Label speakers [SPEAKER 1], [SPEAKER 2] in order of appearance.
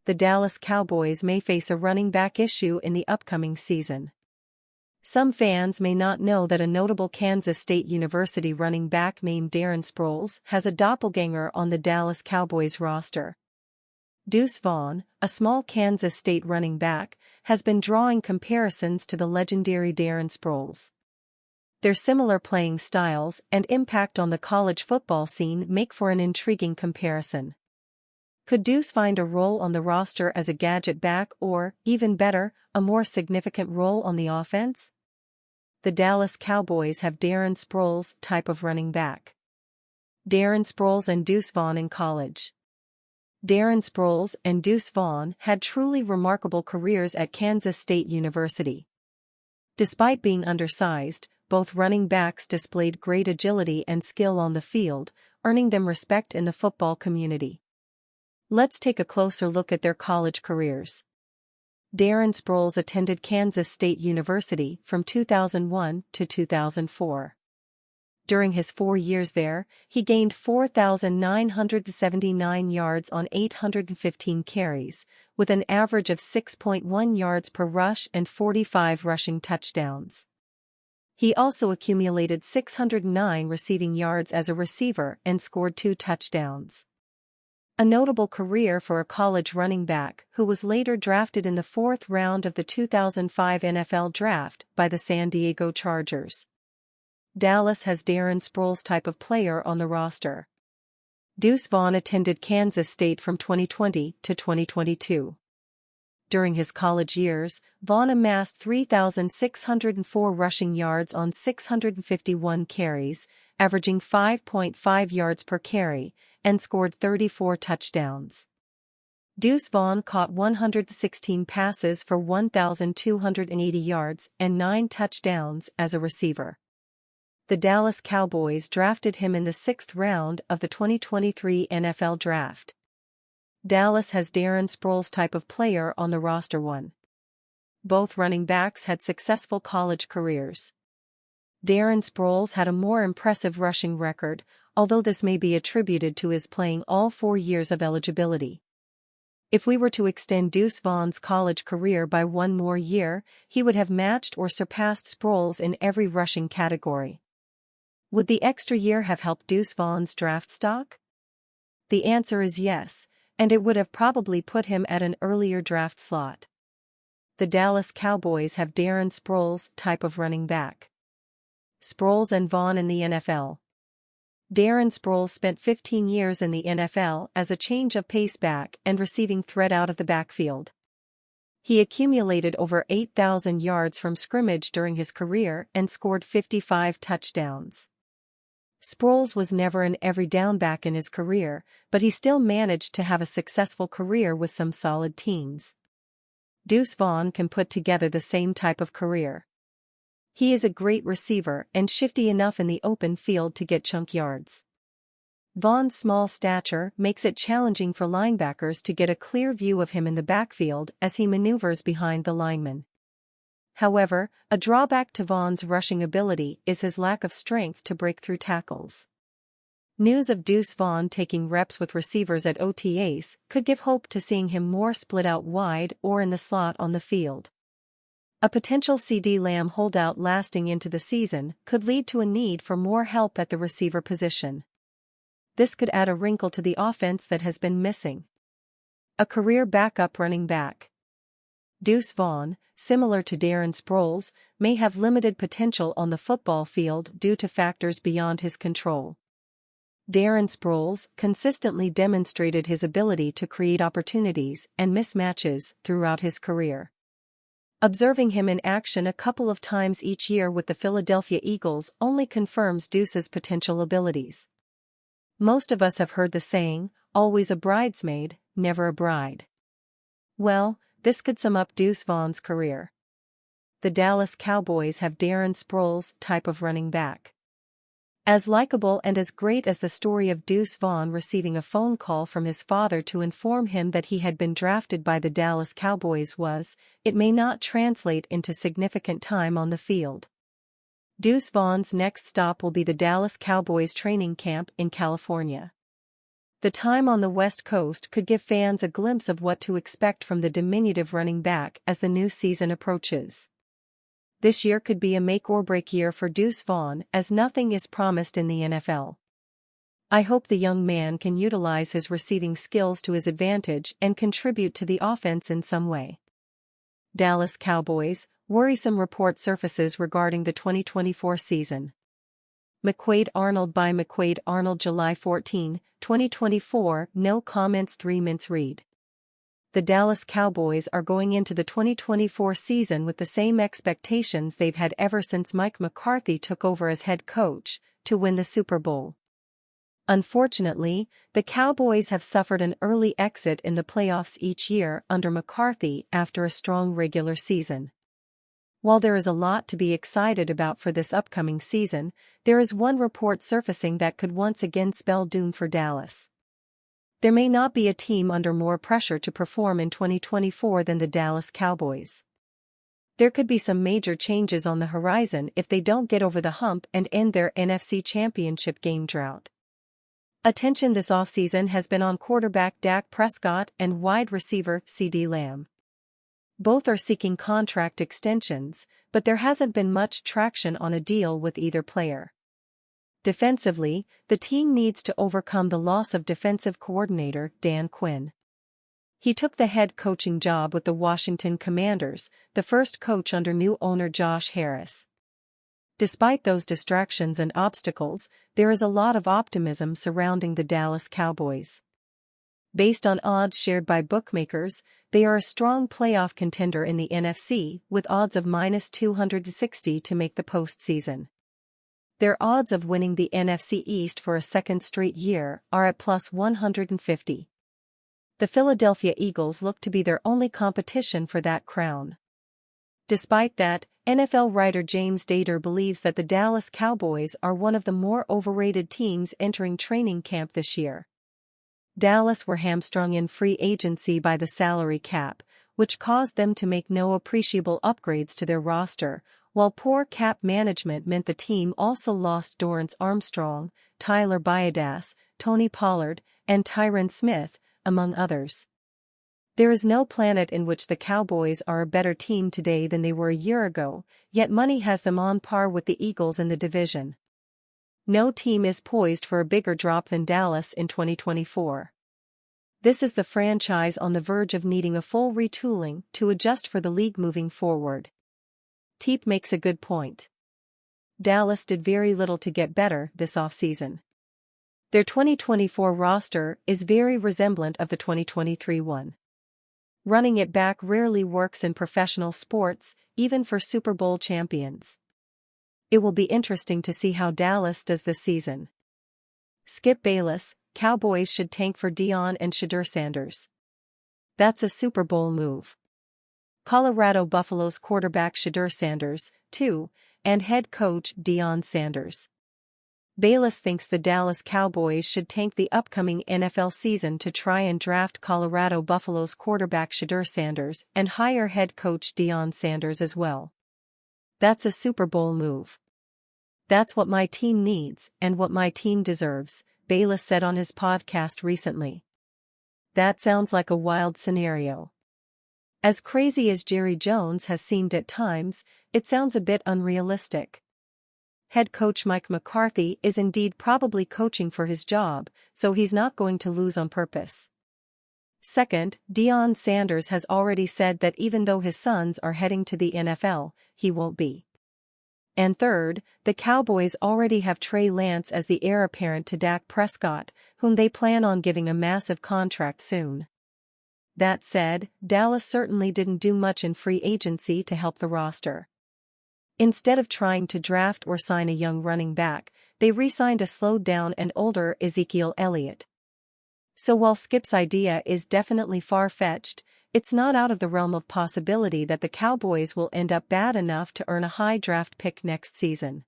[SPEAKER 1] the Dallas Cowboys may face a running back issue in the upcoming season. Some fans may not know that a notable Kansas State University running back named Darren Sproles has a doppelganger on the Dallas Cowboys roster. Deuce Vaughn, a small Kansas State running back, has been drawing comparisons to the legendary Darren Sproles. Their similar playing styles and impact on the college football scene make for an intriguing comparison. Could Deuce find a role on the roster as a gadget back or, even better, a more significant role on the offense? The Dallas Cowboys have Darren Sproles type of running back. Darren Sproles and Deuce Vaughn in college. Darren Sproles and Deuce Vaughn had truly remarkable careers at Kansas State University. Despite being undersized, both running backs displayed great agility and skill on the field, earning them respect in the football community. Let's take a closer look at their college careers. Darren Sproles attended Kansas State University from 2001 to 2004. During his 4 years there, he gained 4,979 yards on 815 carries, with an average of 6.1 yards per rush and 45 rushing touchdowns. He also accumulated 609 receiving yards as a receiver and scored 2 touchdowns. A notable career for a college running back who was later drafted in the 4th round of the 2005 NFL Draft by the San Diego Chargers. Dallas has Darren Sproles type of player on the roster. Deuce Vaughn attended Kansas State from 2020 to 2022. During his college years, Vaughn amassed 3,604 rushing yards on 651 carries, averaging 5.5 yards per carry, and scored 34 touchdowns. Deuce Vaughn caught 116 passes for 1,280 yards and 9 touchdowns as a receiver. The Dallas Cowboys drafted him in the 6th round of the 2023 NFL Draft. Dallas has Darren Sproles type of player on the roster. 1. Both running backs had successful college careers. Darren Sproles had a more impressive rushing record, although this may be attributed to his playing all 4 years of eligibility. If we were to extend Deuce Vaughn's college career by 1 more year, he would have matched or surpassed Sproles in every rushing category. Would the extra year have helped Deuce Vaughn's draft stock? The answer is yes, and it would have probably put him at an earlier draft slot. The Dallas Cowboys have Darren Sproles type of running back. Sproles and Vaughn in the NFL. Darren Sproles spent 15 years in the NFL as a change-of-pace back and receiving threat out of the backfield. He accumulated over 8,000 yards from scrimmage during his career and scored 55 touchdowns. Sproles was never an every-down back in his career, but he still managed to have a successful career with some solid teams. Deuce Vaughn can put together the same type of career. He is a great receiver and shifty enough in the open field to get chunk yards. Vaughn's small stature makes it challenging for linebackers to get a clear view of him in the backfield as he maneuvers behind the linemen. However, a drawback to Vaughn's rushing ability is his lack of strength to break through tackles. News of Deuce Vaughn taking reps with receivers at OTAs could give hope to seeing him more split out wide or in the slot on the field. A potential CeeDee Lamb holdout lasting into the season could lead to a need for more help at the receiver position. This could add a wrinkle to the offense that has been missing. A career backup running back. Deuce Vaughn, similar to Darren Sproles, may have limited potential on the football field due to factors beyond his control. Darren Sproles consistently demonstrated his ability to create opportunities and mismatches throughout his career. Observing him in action a couple of times each year with the Philadelphia Eagles only confirms Deuce's potential abilities. Most of us have heard the saying, always a bridesmaid, never a bride. Well, this could sum up Deuce Vaughn's career. The Dallas Cowboys have Darren Sproles type of running back. As likable and as great as the story of Deuce Vaughn receiving a phone call from his father to inform him that he had been drafted by the Dallas Cowboys was, it may not translate into significant time on the field. Deuce Vaughn's next stop will be the Dallas Cowboys training camp in California. The time on the West Coast could give fans a glimpse of what to expect from the diminutive running back as the new season approaches. This year could be a make-or-break year for Deuce Vaughn, as nothing is promised in the NFL. I hope the young man can utilize his receiving skills to his advantage and contribute to the offense in some way. Dallas Cowboys, worrisome report surfaces regarding the 2024 season. McQuaid-Arnold by McQuaid-Arnold, July 14, 2024, no comments. 3-minutes read. The Dallas Cowboys are going into the 2024 season with the same expectations they've had ever since Mike McCarthy took over as head coach, to win the Super Bowl. Unfortunately, the Cowboys have suffered an early exit in the playoffs each year under McCarthy after a strong regular season. While there is a lot to be excited about for this upcoming season, there is one report surfacing that could once again spell doom for Dallas. There may not be a team under more pressure to perform in 2024 than the Dallas Cowboys. There could be some major changes on the horizon if they don't get over the hump and end their NFC Championship game drought. Attention this offseason has been on quarterback Dak Prescott and wide receiver CeeDee Lamb. Both are seeking contract extensions, but there hasn't been much traction on a deal with either player. Defensively, the team needs to overcome the loss of defensive coordinator Dan Quinn. He took the head coaching job with the Washington Commanders, the first coach under new owner Josh Harris. Despite those distractions and obstacles, there is a lot of optimism surrounding the Dallas Cowboys. Based on odds shared by bookmakers, they are a strong playoff contender in the NFC, with odds of -260 to make the postseason. Their odds of winning the NFC East for a second straight year are at +150. The Philadelphia Eagles look to be their only competition for that crown. Despite that, NFL writer James Dater believes that the Dallas Cowboys are one of the more overrated teams entering training camp this year. Dallas were hamstrung in free agency by the salary cap, which caused them to make no appreciable upgrades to their roster, while poor cap management meant the team also lost Dorrance Armstrong, Tyler Baiadas, Tony Pollard, and Tyron Smith, among others. There is no planet in which the Cowboys are a better team today than they were a year ago, yet money has them on par with the Eagles in the division. No team is poised for a bigger drop than Dallas in 2024. This is the franchise on the verge of needing a full retooling to adjust for the league moving forward. Teep makes a good point. Dallas did very little to get better this offseason. Their 2024 roster is very resemblant of the 2023 one. Running it back rarely works in professional sports, even for Super Bowl champions. It will be interesting to see how Dallas does this season. Skip Bayless, Cowboys should tank for Deion and Shedeur Sanders. That's a Super Bowl move. Colorado Buffalo's quarterback Shedeur Sanders, too, and head coach Deion Sanders. Bayless thinks the Dallas Cowboys should tank the upcoming NFL season to try and draft Colorado Buffalo's quarterback Shedeur Sanders and hire head coach Deion Sanders as well. That's a Super Bowl move. That's what my team needs and what my team deserves, Bayless said on his podcast recently. That sounds like a wild scenario. As crazy as Jerry Jones has seemed at times, it sounds a bit unrealistic. Head coach Mike McCarthy is indeed probably coaching for his job, so he's not going to lose on purpose. Second, Deion Sanders has already said that even though his sons are heading to the NFL, he won't be. And third, the Cowboys already have Trey Lance as the heir apparent to Dak Prescott, whom they plan on giving a massive contract soon. That said, Dallas certainly didn't do much in free agency to help the roster. Instead of trying to draft or sign a young running back, they re-signed a slowed-down and older Ezekiel Elliott. So while Skip's idea is definitely far-fetched, it's not out of the realm of possibility that the Cowboys will end up bad enough to earn a high draft pick next season.